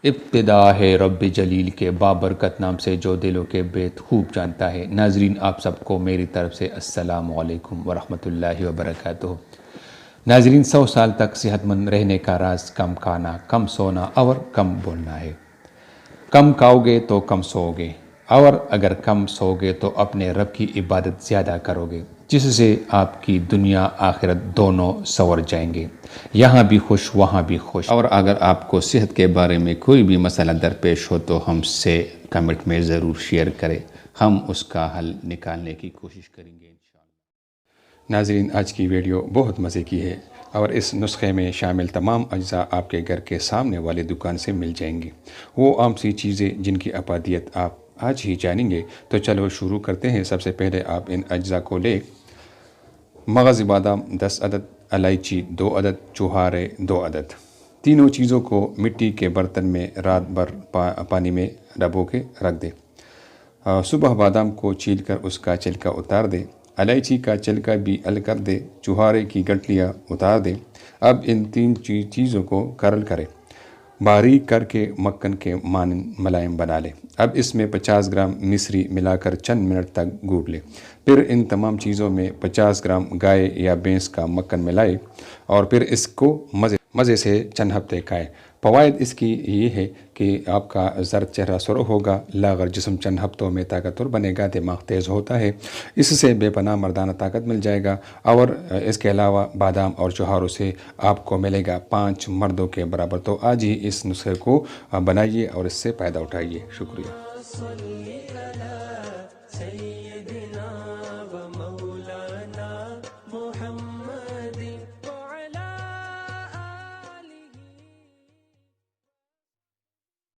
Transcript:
ابتدا ہے رب جلیل کے بابرکت نام سے جو دلوں کے بیت خوب جانتا ہے۔ ناظرین آپ سب کو میری طرف سے السلام علیکم ورحمۃ اللہ وبرکاتہ۔ ناظرین 100 سال تک صحت مند رہنے کا راز کم کھانا، کم سونا اور کم بولنا ہے۔ کم کھاؤ گے تو کم سو گے، اور اگر کم سو گے تو اپنے رب کی عبادت زیادہ کرو گے، جس سے آپ کی دنیا آخرت دونوں سنور جائیں گے، یہاں بھی خوش وہاں بھی خوش۔ اور اگر آپ کو صحت کے بارے میں کوئی بھی مسئلہ درپیش ہو تو ہم سے کمنٹ میں ضرور شیئر کریں، ہم اس کا حل نکالنے کی کوشش کریں گے انشاءاللہ۔ ناظرین آج کی ویڈیو بہت مزے کی ہے، اور اس نسخے میں شامل تمام اجزاء آپ کے گھر کے سامنے والی دکان سے مل جائیں گی، وہ عام سی چیزیں جن کی افادیت آپ آج ہی جانیں گے۔ تو چلو شروع کرتے ہیں۔ سب سے پہلے آپ ان اجزاء کو لیں: مغز بادام 10 عدد، الائچی 2 عدد، چوہارے 2 عدد۔ تینوں چیزوں کو مٹی کے برتن میں رات بھر پانی میں ڈبو کے رکھ دیں۔ صبح بادام کو چھیل کر اس کا چھلکا اتار دیں، الائچی کا چھلکا بھی الگ کر دیں، چوہارے کی گٹھلیاں اتار دیں۔ اب ان تین چیزوں کو کرل کریں، باریک کر کے مکھن کے مانند ملائم بنا لیں۔ اب اس میں 50 گرام مصری ملا کر چند منٹ تک گوڑ لیں۔ پھر ان تمام چیزوں میں 50 گرام گائے یا بھینس کا مکھن ملائیں، اور پھر اس کو مزے سے چند ہفتے کھائیں۔ فوائد اس کی یہ ہے کہ آپ کا زرد چہرہ سرخ ہوگا، لاغر جسم چند ہفتوں میں طاقتور بنے گا، دماغ تیز ہوتا ہے، اس سے بے پناہ مردانہ طاقت مل جائے گا، اور اس کے علاوہ بادام اور چوہاروں سے آپ کو ملے گا 5 مردوں کے برابر۔ تو آج ہی اس نسخے کو بنائیے اور اس سے فائدہ اٹھائیے۔ شکریہ۔